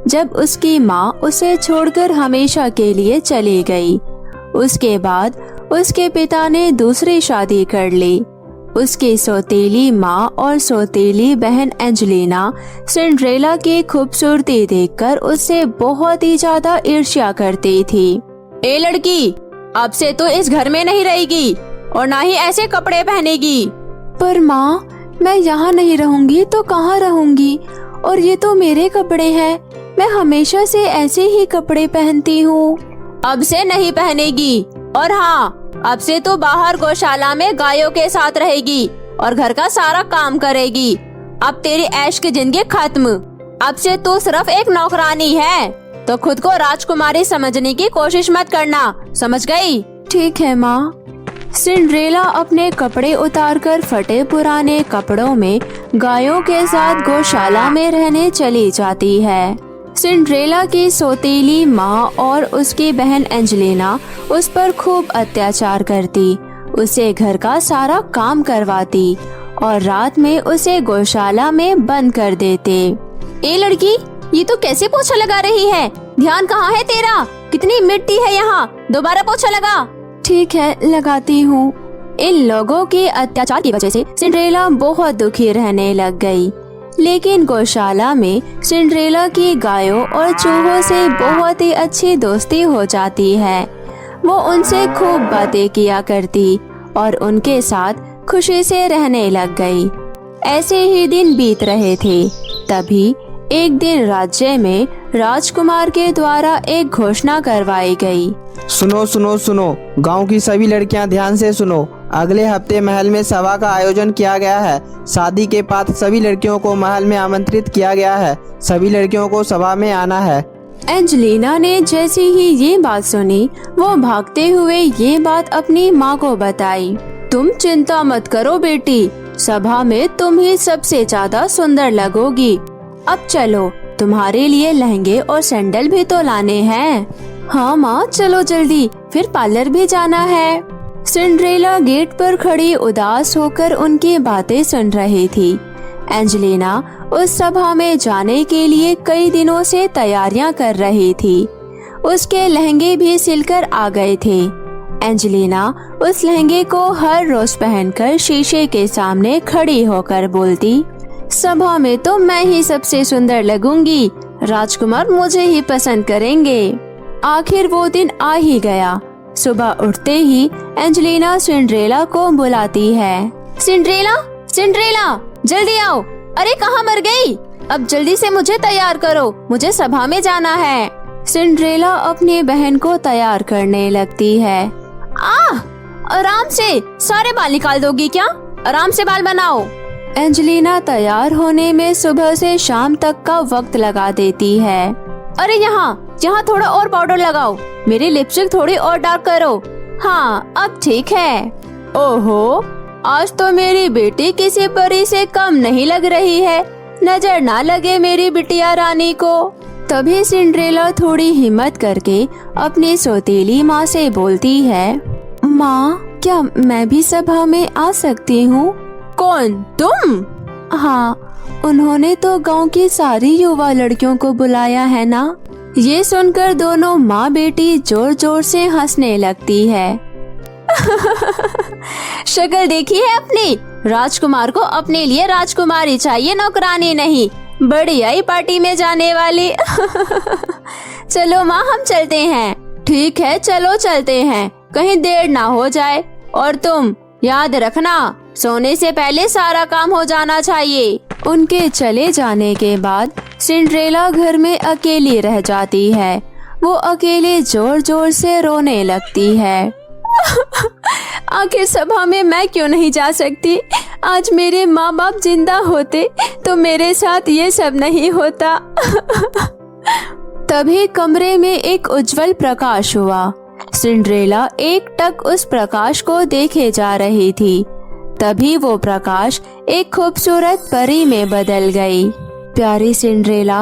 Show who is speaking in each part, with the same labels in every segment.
Speaker 1: जब उसकी माँ उसे छोड़कर हमेशा के लिए चली गई। उसके बाद उसके पिता ने दूसरी शादी कर ली। उसकी सौतेली माँ और सौतेली बहन एंजेलिना सिंड्रेला की खूबसूरती देखकर उससे बहुत ही ज्यादा ईर्ष्या करती थी। ए लड़की, अब से तो इस घर में नहीं रहेगी और ना ही ऐसे कपड़े पहनेगी। पर माँ, मैं यहाँ नहीं रहूंगी तो कहाँ रहूंगी? और ये तो मेरे कपड़े हैं, मैं हमेशा से ऐसे ही कपड़े पहनती हूँ। अब से नहीं पहनेगी, और हाँ, अब से तो बाहर गौशाला में गायों के साथ रहेगी और घर का सारा काम करेगी। अब तेरी ऐश की जिंदगी खत्म। अब से तू सिर्फ एक नौकरानी है, तो खुद को राजकुमारी समझने की कोशिश मत करना, समझ गई? ठीक है माँ। सिंड्रेला अपने कपड़े उतारकर फटे पुराने कपड़ों में गायों के साथ गौशाला में रहने चली जाती है। सिंड्रेला की सौतेली माँ और उसकी बहन एंजेलिना उस पर खूब अत्याचार करती, उसे घर का सारा काम करवाती और रात में उसे गौशाला में बंद कर देते। ए लड़की, ये तो कैसे पोछा लगा रही है? ध्यान कहाँ है तेरा? कितनी मिट्टी है यहाँ, दोबारा पोछा लगा। ठीक है, लगाती हूँ। इन लोगों के अत्याचार की वजह से सिंड्रेला बहुत दुखी रहने लग गई। लेकिन गौशाला में सिंड्रेला की गायों और चूहों से बहुत ही अच्छी दोस्ती हो जाती है। वो उनसे खूब बातें किया करती और उनके साथ खुशी से रहने लग गई। ऐसे ही दिन बीत रहे थे। तभी एक दिन राज्य में राजकुमार के द्वारा एक घोषणा करवाई गई।
Speaker 2: सुनो सुनो सुनो, गांव की सभी लड़कियां ध्यान से सुनो। अगले हफ्ते महल में सभा का आयोजन किया गया है। शादी के बाद सभी लड़कियों को महल में आमंत्रित किया गया है। सभी लड़कियों को सभा में आना है।
Speaker 1: एंजेलिना ने जैसे ही ये बात सुनी, वो भागते हुए ये बात अपनी माँ को बताई। तुम चिंता मत करो बेटी, सभा में तुम ही सबसे ज्यादा सुंदर लगोगी। अब चलो, तुम्हारे लिए लहंगे और सैंडल भी तो लाने हैं। हाँ माँ, चलो जल्दी, फिर पार्लर भी जाना है। सिंड्रेला गेट पर खड़ी उदास होकर उनकी बातें सुन रही थी। एंजेलिना उस सभा में जाने के लिए कई दिनों से तैयारियां कर रही थी। उसके लहंगे भी सिलकर आ गए थे। एंजेलिना उस लहंगे को हर रोज पहनकर शीशे के सामने खड़ी होकर बोलती, सभा में तो मैं ही सबसे सुंदर लगूंगी, राजकुमार मुझे ही पसंद करेंगे। आखिर वो दिन आ ही गया। सुबह उठते ही एंजेलिना सिंड्रेला को बुलाती है। सिंड्रेला, सिंड्रेला, जल्दी आओ। अरे कहाँ मर गई? अब जल्दी से मुझे तैयार करो, मुझे सभा में जाना है। सिंड्रेला अपनी बहन को तैयार करने लगती है। आराम से, सारे बाल निकाल दोगी क्या? आराम से बाल बनाओ। एंजेलिना तैयार होने में सुबह से शाम तक का वक्त लगा देती है। अरे यहाँ थोड़ा और पाउडर लगाओ, मेरी लिपस्टिक थोड़ी और डार्क करो। हाँ, अब ठीक है। ओहो, आज तो मेरी बेटी किसी परी से कम नहीं लग रही है, नजर ना लगे मेरी बिटिया रानी को। तभी सिंड्रेला थोड़ी हिम्मत करके अपनी सौतेली माँ से बोलती है, माँ, क्या मैं भी सभा में आ सकती हूँ? कौन, तुम? हाँ, उन्होंने तो गांव की सारी युवा लड़कियों को बुलाया है ना। ये सुनकर दोनों माँ बेटी जोर जोर से हंसने लगती है। शक्ल देखी है अपनी? राजकुमार को अपने लिए राजकुमारी चाहिए, नौकरानी नहीं। बड़ी आई पार्टी में जाने वाली। चलो माँ, हम चलते हैं। ठीक है, चलो चलते हैं, कहीं देर ना हो जाए। और तुम याद रखना, सोने से पहले सारा काम हो जाना चाहिए। उनके चले जाने के बाद सिंड्रेला घर में अकेली रह जाती है। वो अकेले जोर जोर से रोने लगती है। आखिर सभा में मैं क्यों नहीं जा सकती? आज मेरे माँ बाप जिंदा होते तो मेरे साथ ये सब नहीं होता। तभी कमरे में एक उज्जवल प्रकाश हुआ। सिंड्रेला एकटक उस प्रकाश को देखे जा रही थी। तभी वो प्रकाश एक खूबसूरत परी में बदल गई। प्यारी सिंड्रेला,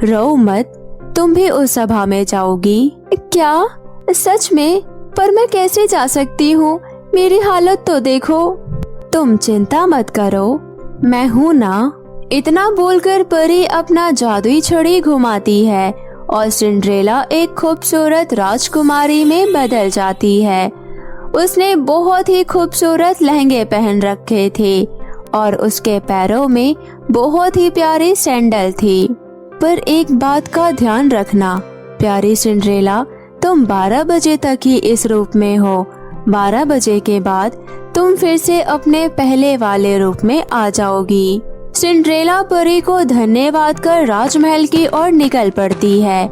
Speaker 1: रो मत, तुम भी उस सभा में जाओगी। क्या? सच में? पर मैं कैसे जा सकती हूँ? मेरी हालत तो देखो। तुम चिंता मत करो, मैं हूँ ना। इतना बोलकर परी अपना जादुई छड़ी घुमाती है और सिंड्रेला एक खूबसूरत राजकुमारी में बदल जाती है। उसने बहुत ही खूबसूरत लहंगे पहन रखे थे और उसके पैरों में बहुत ही प्यारी सैंडल थी। पर एक बात का ध्यान रखना प्यारी सिंड्रेला, तुम 12 बजे तक ही इस रूप में हो। 12 बजे के बाद तुम फिर से अपने पहले वाले रूप में आ जाओगी। सिंड्रेला परी को धन्यवाद कर राजमहल की ओर निकल पड़ती है।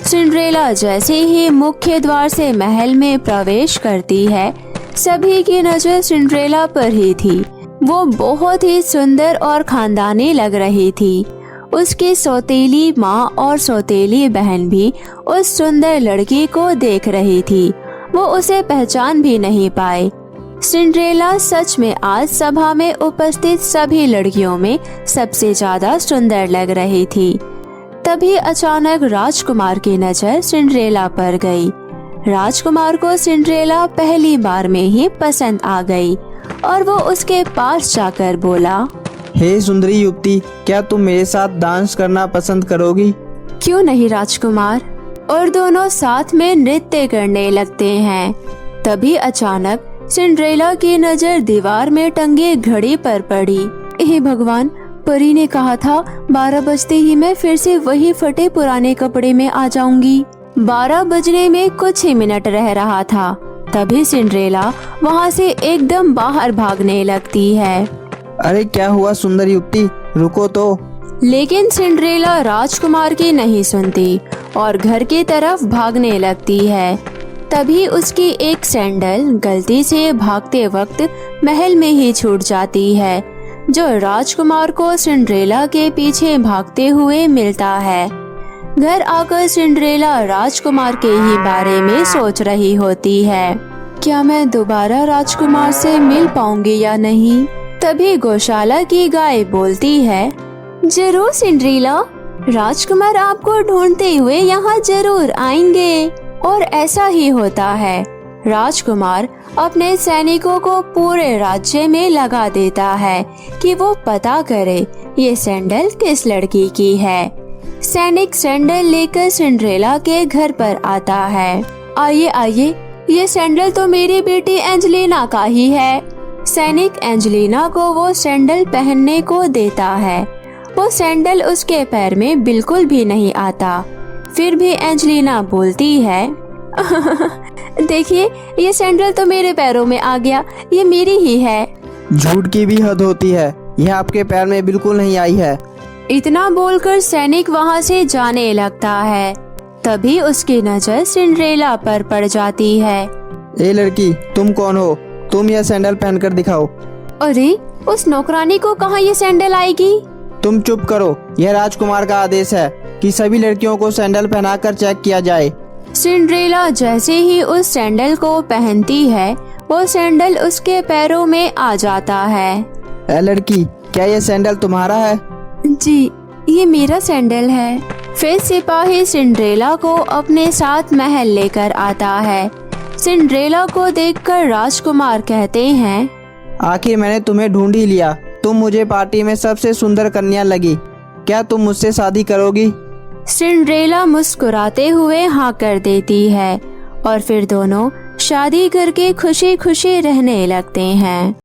Speaker 1: सिंड्रेला जैसे ही मुख्य द्वार से महल में प्रवेश करती है, सभी की नजर सिंड्रेला पर ही थी। वो बहुत ही सुंदर और खानदानी लग रही थी। उसकी सौतेली माँ और सौतेली बहन भी उस सुंदर लड़की को देख रही थी। वो उसे पहचान भी नहीं पाए। सिंड्रेला सच में आज सभा में उपस्थित सभी लड़कियों में सबसे ज्यादा सुंदर लग रही थी। तभी अचानक राजकुमार की नजर सिंड्रेला पर गई। राजकुमार को सिंड्रेला पहली बार में ही पसंद आ गई और वो उसके पास जाकर बोला,
Speaker 2: हे सुंदरी युवती, क्या तुम मेरे साथ डांस करना पसंद करोगी?
Speaker 1: क्यों नहीं राजकुमार। और दोनों साथ में नृत्य करने लगते हैं। तभी अचानक सिंड्रेला की नजर दीवार में टंगे घड़ी पर पड़ी। हे भगवान, परी ने कहा था 12 बजते ही मैं फिर से वही फटे पुराने कपड़े में आ जाऊंगी। 12 बजने में कुछ ही मिनट रह रहा था। तभी सिंड्रेला वहाँ से एकदम बाहर भागने लगती है।
Speaker 2: अरे क्या हुआ सुंदर युवती, रुको तो।
Speaker 1: लेकिन सिंड्रेला राजकुमार की नहीं सुनती और घर की तरफ भागने लगती है। तभी उसकी एक सैंडल गलती से भागते वक्त महल में ही छूट जाती है, जो राजकुमार को सिंड्रेला के पीछे भागते हुए मिलता है। घर आकर सिंड्रेला राजकुमार के ही बारे में सोच रही होती है, क्या मैं दोबारा राजकुमार से मिल पाऊंगी या नहीं। तभी गौशाला की गाय बोलती है, जरूर सिंड्रेला, राजकुमार आपको ढूंढते हुए यहाँ जरूर आएंगे। और ऐसा ही होता है। राजकुमार अपने सैनिकों को पूरे राज्य में लगा देता है कि वो पता करे ये सैंडल किस लड़की की है। सैनिक सैंडल लेकर सिंड्रेला के घर पर आता है। आइए आइए, ये सैंडल तो मेरी बेटी एंजेलिना का ही है। सैनिक एंजेलिना को वो सैंडल पहनने को देता है। वो सैंडल उसके पैर में बिल्कुल भी नहीं आता। फिर भी एंजेलिना बोलती है, देखिए ये सैंडल तो मेरे पैरों में आ गया, ये मेरी ही है।
Speaker 2: झूठ की भी हद होती है, यह आपके पैर में बिल्कुल नहीं आई है।
Speaker 1: इतना बोलकर सैनिक वहाँ से जाने लगता है। तभी उसकी नजर सिंड्रेला पर पड़ जाती है।
Speaker 2: ए लड़की, तुम कौन हो? तुम यह सैंडल पहनकर दिखाओ।
Speaker 1: अरे उस नौकरानी को कहाँ ये सैंडल आएगी।
Speaker 2: तुम चुप करो, यह राजकुमार का आदेश है कि सभी लड़कियों को सैंडल पहनाकर चेक किया जाए।
Speaker 1: सिंड्रेला जैसे ही उस सैंडल को पहनती है, वो सैंडल उसके पैरों में आ जाता है।
Speaker 2: ए लड़की, क्या यह सैंडल तुम्हारा है?
Speaker 1: जी, ये मेरा सैंडल है। फिर सिपाही सिंड्रेला को अपने साथ महल लेकर आता है। सिंड्रेला को देखकर राजकुमार कहते हैं,
Speaker 2: आखिर मैंने तुम्हें ढूंढ ही लिया। तुम मुझे पार्टी में सबसे सुंदर कन्या लगी। क्या तुम मुझसे शादी करोगी?
Speaker 1: सिंड्रेला मुस्कुराते हुए हाँ कर देती है और फिर दोनों शादी करके खुशी खुशी रहने लगते हैं।